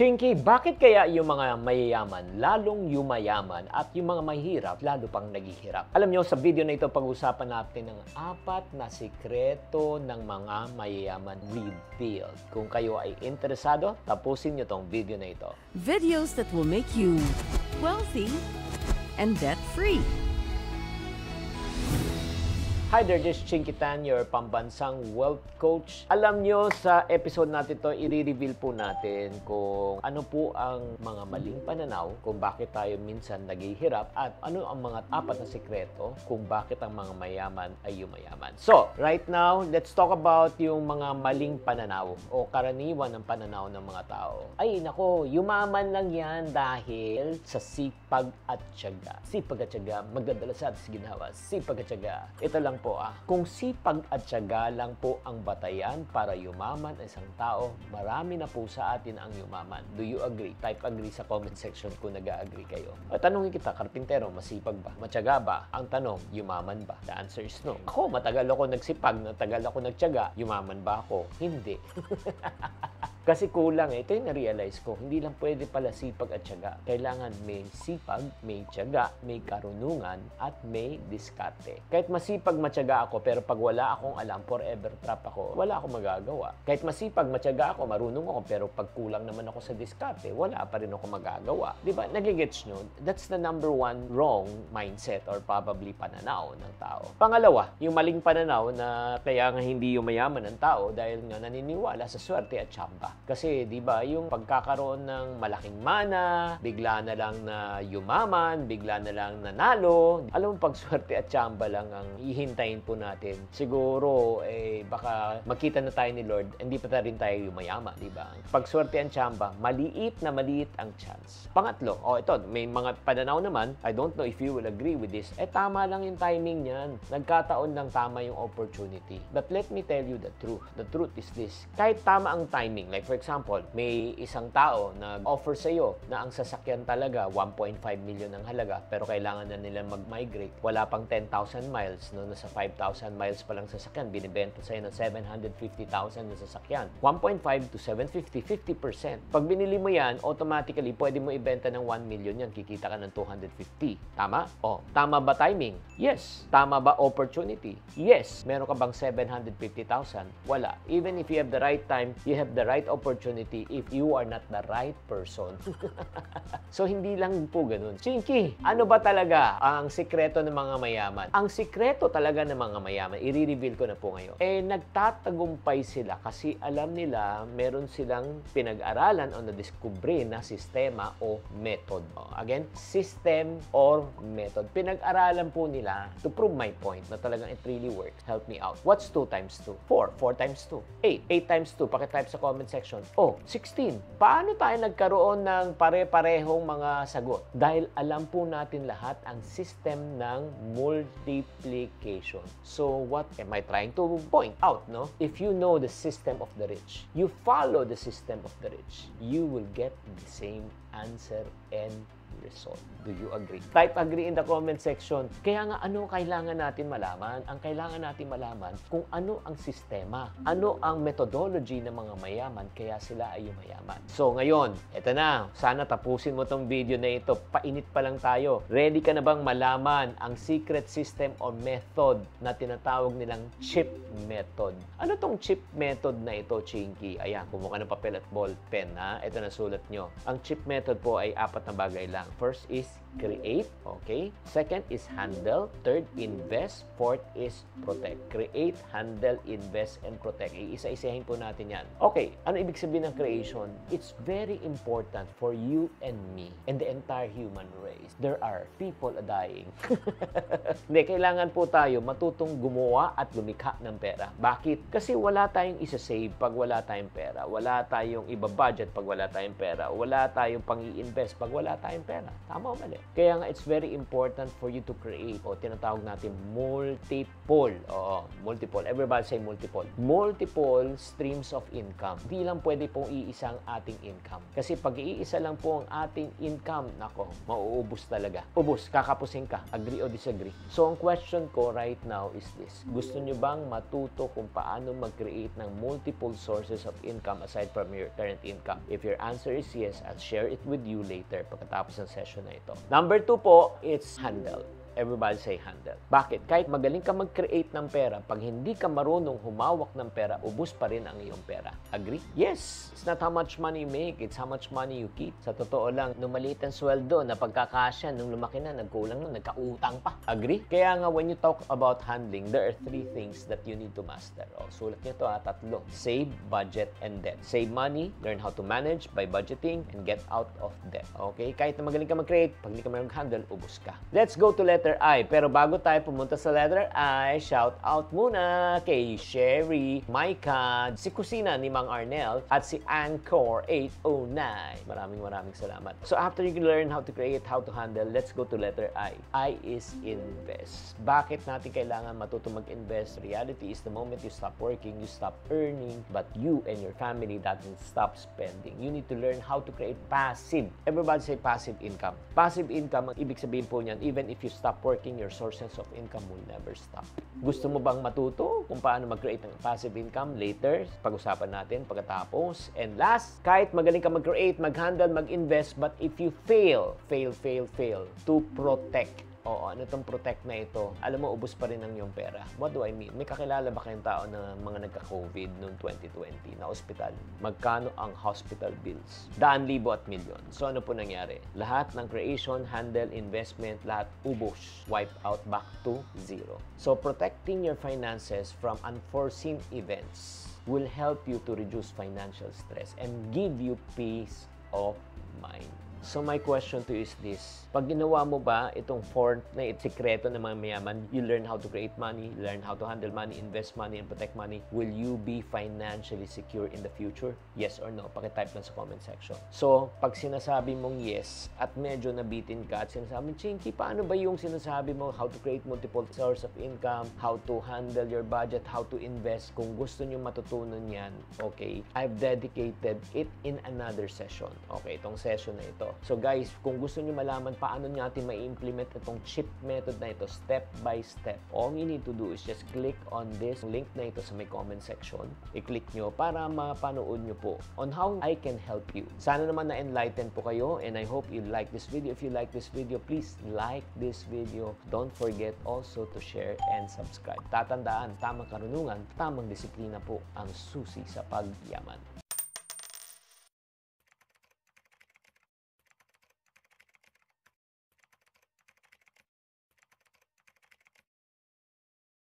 Chinky, bakit kaya yung mga mayayaman lalong yumayaman at yung mga mahirap lalo pang naghihirap? Alam nyo, sa video na ito pag-usapan natin ng 4 na sikreto ng mga mayayaman revealed. Kung kayo ay interesado, tapusin nyo tong video na ito. Videos that will make you wealthy and debt-free. Hi there, this is Chinky Tan, your pambansang wealth coach. Alam nyo, sa episode natin to, i-reveal po natin kung ano po ang mga maling pananaw, kung bakit tayo minsan naghihirap, at ano ang mga 4 na sikreto kung bakit ang mga mayaman ay yumayaman. So, right now, let's talk about yung mga maling pananaw o karaniwan ng pananaw ng mga tao. Ay, nako, yumaman lang yan dahil sa sipag at tiyaga. Sipag at tiyaga, magdadalasad sa ginawa. Sipag at tiyaga. Ito lang po kung sipag at tiyaga lang po ang batayan para yumaman ang isang tao, marami na po sa atin ang yumaman. Do you agree? Type agree sa comment section kung nag-agree kayo. Tanungin kita, karpintero, masipag ba? Matyaga ba? Ang tanong, yumaman ba? The answer is no. Ako, matagal ako nagsipag, matagal ako nagtiyaga, yumaman ba ako? Hindi. Kasi kulang Ito yung na-realize ko. Hindi lang pwede pala sipag at tiyaga. Kailangan may sipag, may tiyaga, may karunungan, at may diskarte. Kahit masipag matyaga ako, pero pag wala akong alam, forever trap ako, wala akong magagawa. Kahit masipag matyaga ako, marunong ako, pero pag kulang naman ako sa diskarte, wala pa rin ako magagawa. Diba? Nagigets nyo? That's the number 1 wrong mindset or probably pananaw ng tao. Pangalawa, yung maling pananaw na kaya nga hindi yumayaman ng tao dahil nga naniniwala sa swerte at tsamba. Kasi, di ba, yung pagkakaroon ng malaking mana, bigla na lang na yumaman, bigla na lang nanalo. Alam mo, pag swerte at tsamba lang ang ihintayin po natin, siguro, baka makita na tayo ni Lord, hindi pa rin tayo yumayaman, di ba? Pag swerte ang tsamba, maliit na maliit ang chance. Pangatlo, ito, may mga pananaw naman, I don't know if you will agree with this, tama lang yung timing niyan. Nagkataon lang tama yung opportunity. But let me tell you the truth. The truth is this. Kahit tama ang timing, like for example, may isang tao nag-offer sa iyo na ang sasakyan talaga 1.5 million ang halaga pero kailangan na nila mag-migrate. Wala pang 10,000 miles, no? Nasa 5,000 miles pa lang sasakyan, binibenta sa iyo ng 750,000 na sasakyan. 1.5 to 750, 50%. Pag binili mo yan, automatically pwede mo ibenta ng 1 million yan, kikita ka ng 250. Tama? Tama ba timing? Yes. Tama ba opportunity? Yes. Meron ka bang 750,000? Wala. Even if you have the right time, you have the right opportunity if you are not the right person. So, hindi lang po ganun. Chinky, ano ba talaga ang sikreto ng mga mayaman? Ang sikreto talaga ng mga mayaman, i-reveal ko na po ngayon, nagtatagumpay sila kasi alam nila meron silang pinag-aralan o na-discovery na sistema o method. Again, system or method. Pinag-aralan po nila to prove my point na talagang it really works. Help me out. What's 2 times 2? 4. 4 times 2. 8. 8 times 2. Pakitype sa comment section. 16. Paano tayo nagkaroon ng pare-parehong mga sagot? Dahil alam po natin lahat ang system ng multiplication. So, what am I trying to point out, no? If you know the system of the rich, you follow the system of the rich, you will get the same answer and result. Do you agree? Type agree in the comment section. Kaya nga, ano kailangan natin malaman? Ang kailangan natin malaman kung ano ang sistema, ano ang methodology ng mga mayaman kaya sila ay yumayaman. So ngayon, eto na. Sana tapusin mo tong video na ito. Painit pa lang tayo. Ready ka na bang malaman ang secret system or method na tinatawag nilang chip method? Ano tong chip method na ito, Chinky? Ayan, kumuha ka ng papel at ball pen, ha? Ito na sulat nyo. Ang chip method po ay 4 na bagay lang. First is create, okay? Second is handle. Third, invest. Fourth is protect. Create, handle, invest, and protect. Iisa-isahin po natin yan. Okay, ano ibig sabihin ng creation? It's very important for you and me and the entire human race. There are people dying. Hindi, kailangan po tayo matutong gumawa at lumikha ng pera. Bakit? Kasi wala tayong isa-save pag wala tayong pera. Wala tayong iba-budget pag wala tayong pera. Wala tayong pang-i-invest pag wala tayong pera. Tama o mali? Kaya nga, it's very important for you to create o tinatawag natin multiple. Oo, multiple. Everybody say multiple. Multiple streams of income. Di lang pwede pong iisang ating income. Kasi pag iisa lang po ang ating income, nako, mauubos talaga. Ubos, kakapusin ka. Agree o disagree? So, ang question ko right now is this. Gusto nyo bang matuto kung paano mag-create ng multiple sources of income aside from your current income? If your answer is yes, I'll share it with you later pagkatapos ng session na ito. Number 2 po, it's handle. Everybody say handle. Bakit? Kahit magaling ka mag-create ng pera, pag hindi ka marunong humawak ng pera, ubos pa rin ang iyong pera. Agree? Yes. It's not how much money you make, it's how much money you keep. Sa totoo lang, nung maliit ang sweldo, na pagkakasya, nung lumaki na, nagkulang na, nagkautang pa. Agree? Kaya nga, when you talk about handling, there are 3 things that you need to master. O, sulat nyo ito, 3. Save, budget, and debt. Save money, learn how to manage by budgeting, and get out of debt. Okay? Kahit na magaling ka mag-create, pag hindi ka marunong handle, ubos ka. Let's go to letter I. Pero bago tayo pumunta sa letter I, shout out muna kay Sherry, Micah, si Kusina ni Mang Arnel, at si Anchor 809. Maraming salamat. So after you learn how to create, how to handle, let's go to letter I. I is invest. Bakit natin kailangan matuto mag-invest? Reality is the moment you stop working, you stop earning, but you and your family doesn't stop spending. You need to learn how to create passive. Everybody say passive income. Passive income, ang ibig sabihin po niyan, even if you stop working, your sources of income will never stop. Gusto mo bang matuto kung paano mag-create ng passive income? Later, pag-usapan natin pagkatapos. And last, kahit magaling ka mag-create, mag-handle, mag-invest, but if you fail to protect. Oo, ano itong protect na ito? Alam mo, ubos pa rin ang iyong pera. What do I mean? May kakilala ba kayong tao na mga nagka-COVID noong 2020 na ospital? Magkano ang hospital bills? 100,000 at milyon. So ano po nangyari? Lahat ng creation, handle, investment, lahat ubos. Wipe out back to zero. So protecting your finances from unforeseen events will help you to reduce financial stress and give you peace of mind. So my question to you is this. Pag ginawa mo ba itong 4 na sikreto ng mga mayaman, you learn how to create money, learn how to handle money, invest money, and protect money, will you be financially secure in the future? Yes or no? Pakitype lang sa comment section. So, pag sinasabi mong yes, at medyo nabitin ka at sinasabi, Chinky, paano ba yung sinasabi mo how to create multiple source of income, how to handle your budget, how to invest? Kung gusto nyo matutunan yan, okay, I've dedicated it in another session. Okay, itong session na ito. So guys, kung gusto niyo malaman paano natin ma-implement itong chip method na ito step by step, all you need to do is just click on this link na ito sa may comment section. I-click nyo para mapanood nyo po on how I can help you. Sana naman na-enlighten po kayo and I hope you like this video. If you like this video, please like this video. Don't forget also to share and subscribe. Tatandaan, tamang karunungan, tamang disiplina po ang susi sa pagyaman.